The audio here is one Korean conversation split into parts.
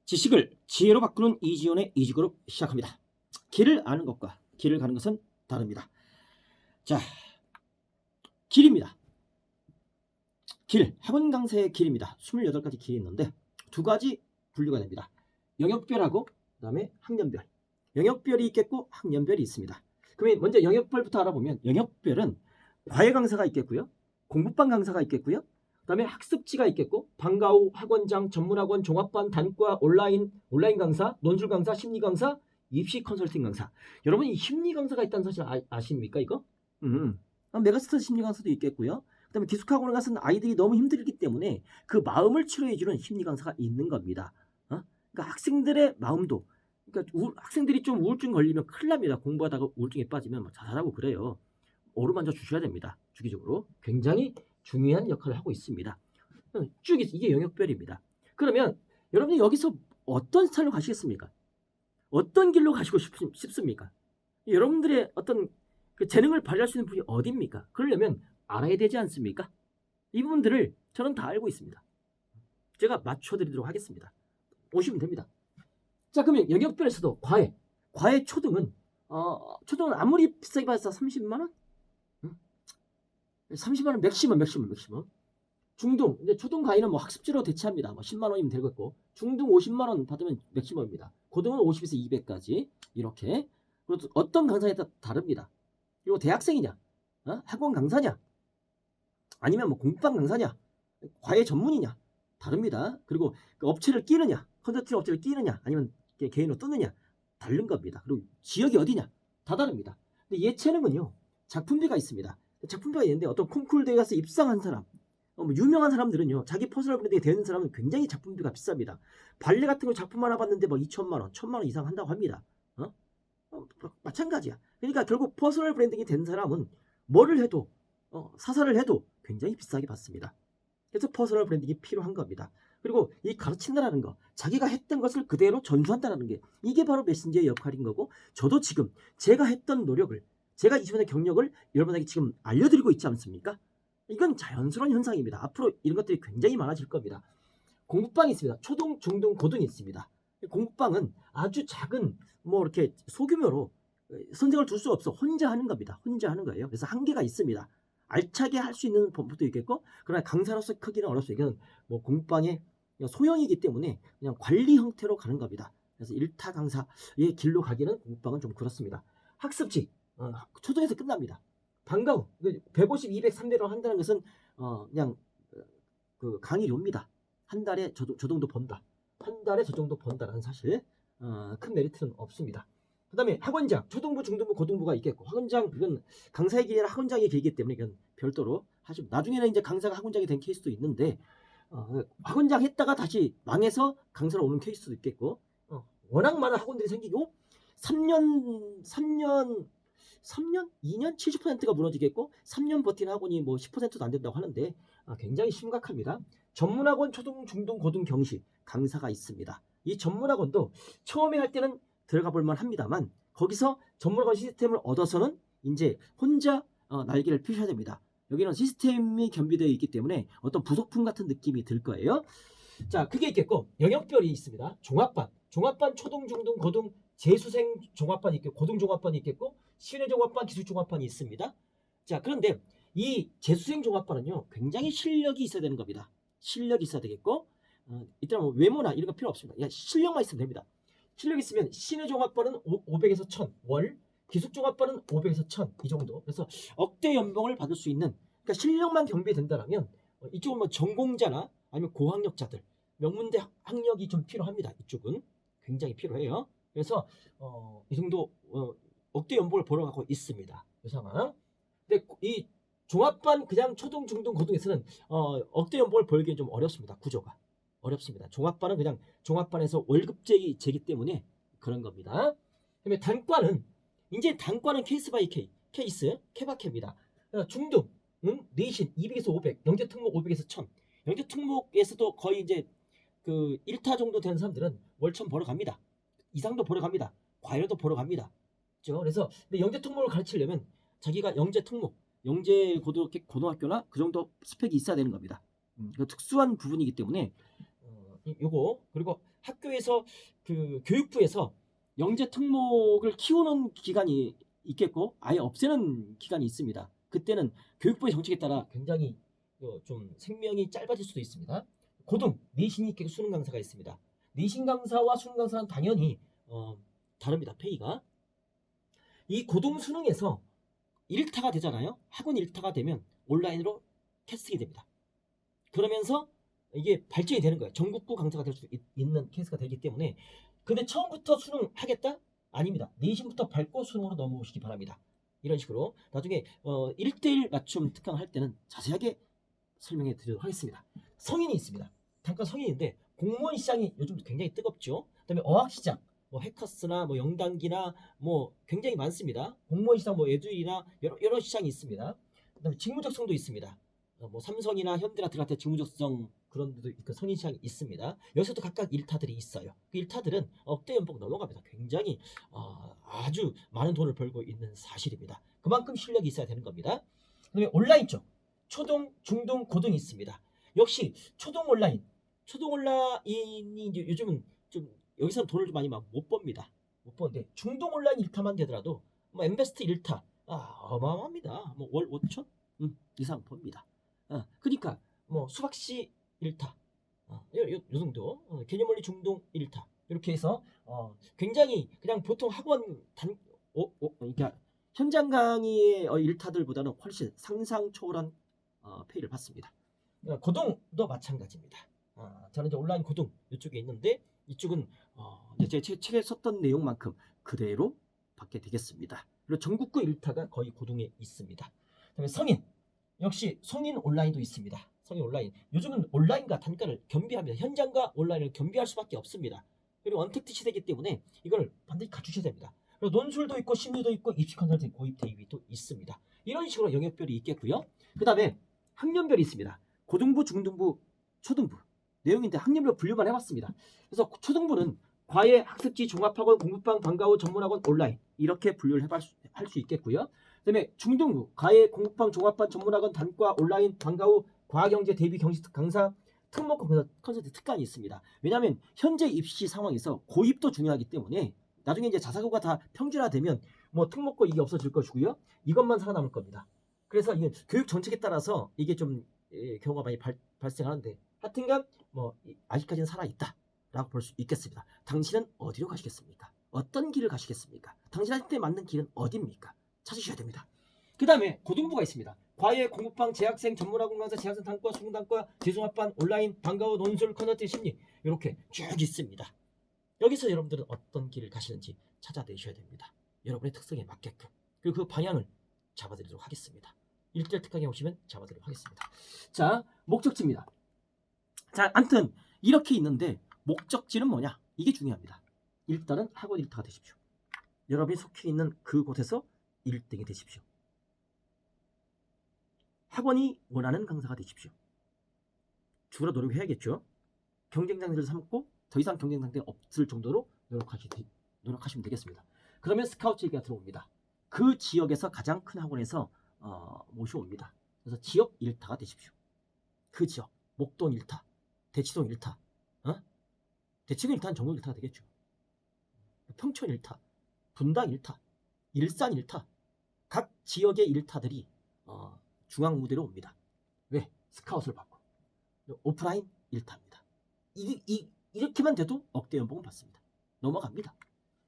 지식을 지혜로 바꾸는 이지훈의 이지그룹 시작합니다. 길을 아는 것과 길을 가는 것은 다릅니다. 자, 길입니다. 길, 학원 강사의 길입니다. 28가지 길이 있는데 두 가지 분류가 됩니다. 영역별하고 그 다음에 학년별. 영역별이 있겠고 학년별이 있습니다. 그러면 먼저 영역별부터 알아보면 영역별은 과외 강사가 있겠고요. 공부반 강사가 있겠고요. 그 다음에 학습지가 있겠고 방과후, 학원장, 전문학원, 종합반, 단과, 온라인 강사, 논술 강사, 심리 강사, 입시 컨설팅 강사. 여러분 이 심리 강사가 있다는 사실 아십니까 이거? 메가스터 심리 강사도 있겠고요. 그 다음에 기숙학원에 가서는 아이들이 너무 힘들기 때문에 그 마음을 치료해주는 심리 강사가 있는 겁니다. 그러니까 학생들의 마음도, 그러니까 학생들이 좀 우울증 걸리면 큰일 납니다. 공부하다가 우울증에 빠지면 막 자살하고 그래요. 어루만져 주셔야 됩니다. 주기적으로. 굉장히 중요한 역할을 하고 있습니다. 쭉 이게 영역별입니다. 그러면 여러분이 여기서 어떤 스타일로 가시겠습니까? 어떤 길로 가시고 싶습니까? 여러분들의 어떤 그 재능을 발휘할 수 있는 분이 어디입니까? 그러려면 알아야 되지 않습니까? 이 부분들을 저는 다 알고 있습니다. 제가 맞춰드리도록 하겠습니다. 오시면 됩니다. 자, 그러면 영역별에서도 과외 초등은 초등은 아무리 비싸게 받아서 30만 원? 30만 원 맥시멈. 중등, 이제 초등 과외는 뭐 학습지로 대체합니다. 뭐 10만 원이면 되겠고, 중등 50만 원 받으면 맥시멈입니다. 고등은 50에서 200까지 이렇게. 그리고 어떤 강사에 따라 다릅니다. 그리고 대학생이냐, 학원 강사냐, 아니면 뭐 공부반 강사냐, 과외 전문이냐 다릅니다. 그리고 그 업체를 끼느냐, 컨설팅 업체를 끼느냐, 아니면 개인으로 뜨느냐 다른 겁니다. 그리고 지역이 어디냐 다 다릅니다. 근데 예체능은요 작품비가 있습니다. 작품비가 있는데 어떤 콩쿠르 대회 가서 입상한 사람, 유명한 사람들은요 자기 퍼스널 브랜드가 되는 사람은 굉장히 작품비가 비쌉니다. 발레 같은 거 작품 하나 봤는데 뭐 2천만 원, 1천만 원 이상 한다고 합니다. 마찬가지야. 그러니까 결국 퍼스널 브랜딩이 된 사람은 뭐를 해도 사사를 해도 굉장히 비싸게 받습니다. 그래서 퍼스널 브랜딩이 필요한 겁니다. 그리고 이 가르친다라는 거, 자기가 했던 것을 그대로 전수한다는 게 이게 바로 메신저의 역할인 거고, 저도 지금 제가 했던 노력을, 제가 이전의 경력을 여러분에게 지금 알려드리고 있지 않습니까? 이건 자연스러운 현상입니다. 앞으로 이런 것들이 굉장히 많아질 겁니다. 공부방이 있습니다. 초등, 중등, 고등이 있습니다. 공부방은 아주 작은 뭐 이렇게 소규모로 선생을 둘 수 없어 혼자 하는 겁니다. 혼자 하는 거예요. 그래서 한계가 있습니다. 알차게 할 수 있는 법도 있겠고, 그러나 강사로서 크기는 어렵습니다. 이건 뭐 공부방의 소형이기 때문에 그냥 관리 형태로 가는 겁니다. 그래서 1타 강사의 길로 가기는 공부방은 좀 그렇습니다. 학습지 초등에서 끝납니다. 방과후 150, 200, 300원 한다는 것은 그냥 그 강의료입니다. 한 달에 저 정도 번다. 한 달에 저 정도 번다라는 사실 큰 메리트는 없습니다. 그 다음에 학원장, 초등부, 중등부, 고등부가 있겠고, 학원장, 이건 강사의 길이나 학원장의 길이기 때문에 이건 별도로 하시고, 나중에는 이제 강사가 학원장이 된 케이스도 있는데, 학원장 했다가 다시 망해서 강사로 오는 케이스도 있겠고, 워낙 많은 학원들이 생기고, 3년, 2년 70%가 무너지겠고, 3년 버틴 학원이 뭐 10%도 안 된다고 하는데, 굉장히 심각합니다. 전문학원, 초등, 중등, 고등 경시 강사가 있습니다. 이 전문학원도 처음에 할 때는 들어가 볼만 합니다만, 거기서 전문학원 시스템을 얻어서는 이제 혼자 날개를 펴셔야 됩니다. 여기는 시스템이 겸비되어 있기 때문에 어떤 부속품 같은 느낌이 들 거예요. 자, 그게 있겠고, 영역별이 있습니다. 종합반 초등, 중등, 고등, 재수생 종합반이 있겠고, 고등 종합반이 있겠고, 신의 종합반, 기술 종합반이 있습니다. 자, 그런데 이 재수생 종합반은요 굉장히 실력이 있어야 되는 겁니다. 실력이 있어야 되겠고, 일단 뭐 외모나 이런 거 필요 없습니다. 그냥 실력만 있으면 됩니다. 실력 있으면 신의 종합반은 500에서 1000 월, 기숙 종합반은 500에서 1000 이 정도. 그래서 억대 연봉을 받을 수 있는, 그러니까 실력만 경비된다라면 이쪽은 뭐 전공자나 아니면 고학력자들, 명문대 학력이 좀 필요합니다. 이쪽은 굉장히 필요해요. 그래서 이 정도 억대 연봉을 벌어가고 있습니다. 이 상황. 근데 이 종합반 그냥 초등, 중등, 고등에서는 억대 연봉을 벌기는 좀 어렵습니다. 구조가 어렵습니다. 종합반은 그냥 종합반에서 월급제이기 때문에 그런 겁니다. 그다음에 단과는 케이스 바이 케이스 케바케입니다. 중등 내신 200에서 500, 영재 특목 500에서 1000. 영재 특목에서도 거의 이제 그 1타 정도 되는 사람들은 월 1000 벌어갑니다. 이상도 벌어갑니다. 과외도 벌어갑니다. 그렇죠? 그래서 근데 영재 특목을 가르치려면 자기가 영재 특목, 영재 고등학교나 그 정도 스펙이 있어야 되는 겁니다. 특수한 부분이기 때문에 요거, 그리고 학교에서 그 교육부에서 영재 특목을 키우는 기간이 있겠고 아예 없애는 기간이 있습니다. 그때는 교육부의 정책에 따라 굉장히 좀 생명이 짧아질 수도 있습니다. 고등 내신이 있게 수능 강사가 있습니다. 내신 강사와 수능 강사는 당연히 다릅니다. 페이가. 이 고등 수능에서 1타가 되잖아요. 학원 1타가 되면 온라인으로 캐스팅이 됩니다. 그러면서 이게 발전이 되는 거예요. 전국구 강사가 될 수 있는 케이스가 되기 때문에. 근데 처음부터 수능 하겠다? 아닙니다. 내신부터 밟고 수능으로 넘어오시기 바랍니다. 이런 식으로 나중에 1대1 맞춤 특강 할 때는 자세하게 설명해 드리도록 하겠습니다. 성인이 있습니다. 단과 성인인데 공무원 시장이 요즘 굉장히 뜨겁죠. 그다음에 어학 시장, 뭐 해커스나 뭐 영단기나 뭐 굉장히 많습니다. 공무원 시장, 뭐 에듀이나 여러 시장이 있습니다. 그다음에 직무적성도 있습니다. 뭐 삼성이나 현대나 들어갈 때 직무적성 그런 데도 있고 성인 시장이 있습니다. 여기서도 각각 일타들이 있어요. 그 일타들은 억대 연봉 넘어갑니다. 굉장히 아주 많은 돈을 벌고 있는 사실입니다. 그만큼 실력이 있어야 되는 겁니다. 그다음에 온라인 쪽 초등, 중등, 고등이 있습니다. 역시 초등 온라인이 이제 요즘은 좀 여기서는 돈을 좀 많이 막 못 법니다. 못 버는데 중등 온라인 1타만 되더라도 뭐 엠베스트 1타 어마어마합니다. 뭐 월 5천 이상 법니다. 그러니까 뭐 수박씨 1타 요 정도 개념원리 중등 1타 이렇게 해서 굉장히 그냥 보통 학원 그러니까 현장 강의의 1타들보다는 훨씬 상상 초월한 페이를 받습니다. 고등도 마찬가지입니다. 저는 이제 온라인 고등 이쪽에 있는데 이쪽은 제 책에 썼던 내용만큼 그대로 받게 되겠습니다. 그리고 전국구 1타가 거의 고등에 있습니다. 그다음에 성인 역시 성인 온라인도 있습니다. 성인 온라인 요즘은 온라인과 단가를 겸비합니다. 현장과 온라인을 겸비할 수밖에 없습니다. 그리고 언택트 시대이기 때문에 이걸 반드시 갖추셔야 됩니다. 그리고 논술도 있고 심리도 있고 입시 컨설팅 고입 대입도 있습니다. 이런 식으로 영역별이 있겠고요. 그 다음에 학년별이 있습니다. 고등부, 중등부, 초등부 내용인데 학년별 분류만 해봤습니다. 그래서 초등부는 과외, 학습지, 종합학원, 공부방, 방과후, 전문학원, 온라인 이렇게 분류를 할 수 있겠고요. 그 다음에 중등부, 과외, 공부방, 종합반, 전문학원, 단과, 온라인, 방과후, 과학경제, 대비, 경시 강사, 특목 컨설팅 특강이 있습니다. 왜냐하면 현재 입시 상황에서 고입도 중요하기 때문에 나중에 이제 자사고가 다 평준화되면 뭐 특목고 이게 없어질 것이고요. 이것만 살아남을 겁니다. 그래서 이게 교육 정책에 따라서 이게 좀 경우가 많이 발생하는데 하여튼간 뭐 아직까지는 살아있다라고 볼 수 있겠습니다. 당신은 어디로 가시겠습니까? 어떤 길을 가시겠습니까? 당신한테 맞는 길은 어디입니까? 찾으셔야 됩니다. 그 다음에 고등부가 있습니다. 과외, 공부방, 재학생, 전문학원 강사, 재학생 단과, 수능단과, 재종합반, 온라인, 방과후, 논술, 컨설팅, 심리 이렇게 쭉 있습니다. 여기서 여러분들은 어떤 길을 가시는지 찾아내셔야 됩니다. 여러분의 특성에 맞게끔. 그리고 그 방향을 잡아드리도록 하겠습니다. 1대1 특강에 오시면 잡아드리도록 하겠습니다. 자, 목적지입니다. 자, 아무튼 이렇게 있는데 목적지는 뭐냐? 이게 중요합니다. 일단은 학원 1타가 되십시오. 여러분이 속해 있는 그곳에서 1등이 되십시오. 학원이 원하는 강사가 되십시오. 죽으라 노력해야겠죠. 경쟁 상대를 삼고 더 이상 경쟁 상대가 없을 정도로 노력하시면 되겠습니다. 그러면 스카우트 얘기가 들어옵니다. 그 지역에서 가장 큰 학원에서 모셔옵니다. 그래서 지역 1타가 되십시오. 그 지역 목동 1타, 대치동 1타, 대치동 1타는 전국 1타가 되겠죠. 평촌 1타, 분당 1타, 일산 1타, 각 지역의 1타들이 중앙 무대로 옵니다. 왜? 스카웃을 받고 오프라인 1타입니다. 이렇게만 돼도 억대 연봉을 받습니다. 넘어갑니다.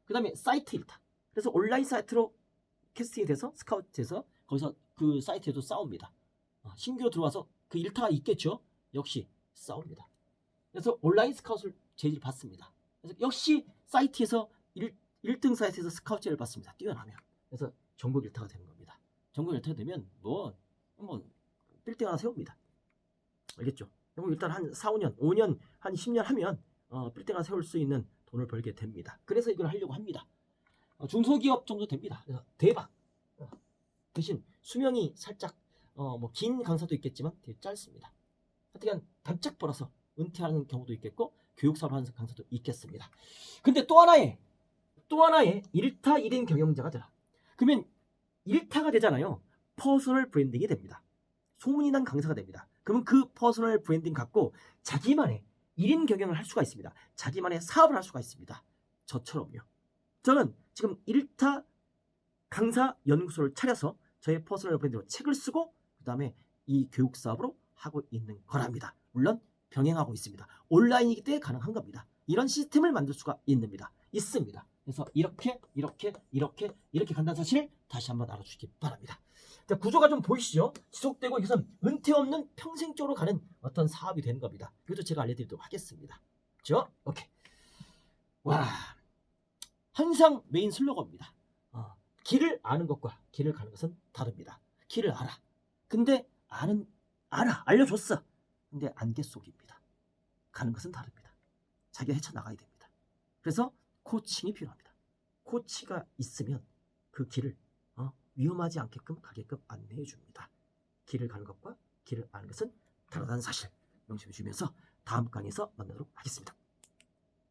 그 다음에 사이트 1타. 그래서 온라인 사이트로 캐스팅이 돼서 스카웃돼서 거기서 그 사이트에도 싸웁니다. 신규로 들어와서 그 1타가 있겠죠. 역시 싸웁니다. 그래서 온라인 스카웃을 제의를 받습니다. 그래서 역시 사이트에서 1등 사이트에서 스카웃 제의를 받습니다. 뛰어나면. 그래서 전국 1타가 되는 겁니다. 전국 1타가 되면 뭐 빌딩 하나 세웁니다. 알겠죠? 그럼 일단 한 4, 5년, 5년, 한 10년 하면 빌딩 하나 세울 수 있는 돈을 벌게 됩니다. 그래서 이걸 하려고 합니다. 중소기업 정도 됩니다. 그래서 대박. 대신 수명이 살짝 뭐 긴 강사도 있겠지만 되게 짧습니다. 하여튼 바짝 벌어서 은퇴하는 경우도 있겠고 교육사업을 하는 강사도 있겠습니다. 근데 또 하나의 1타 1인 경영자가 되라. 그러면 1타가 되잖아요. 퍼스널 브랜딩이 됩니다. 소문이 난 강사가 됩니다. 그러면 그 퍼스널 브랜딩 갖고 자기만의 1인 경영을 할 수가 있습니다. 자기만의 사업을 할 수가 있습니다. 저처럼요. 저는 지금 1타 강사 연구소를 차려서 저의 퍼스널 브랜드로 책을 쓰고 그 다음에 이 교육 사업으로 하고 있는 거랍니다. 물론 병행하고 있습니다. 온라인이기 때문에 가능한 겁니다. 이런 시스템을 만들 수가 있습니다. 그래서 이렇게 간다는 사실을 다시 한번 알아주시기 바랍니다. 자, 구조가 좀 보이시죠? 지속되고 이것은 은퇴 없는 평생적으로 가는 어떤 사업이 되는 겁니다. 이것도 제가 알려드리도록 하겠습니다. 그렇죠? 오케이. 와, 항상 메인 슬로건입니다. 길을 아는 것과 길을 가는 것은 다릅니다. 길을 알아. 근데 알려줬어. 근데 안개 속입니다. 가는 것은 다릅니다. 자기가 헤쳐나가야 됩니다. 그래서 코칭이 필요합니다. 코치가 있으면 그 길을 위험하지 않게끔 가게끔 안내해 줍니다. 길을 가는 것과 길을 아는 것은 다르다는 사실 명심해 주면서 다음 강의에서 만나도록 하겠습니다.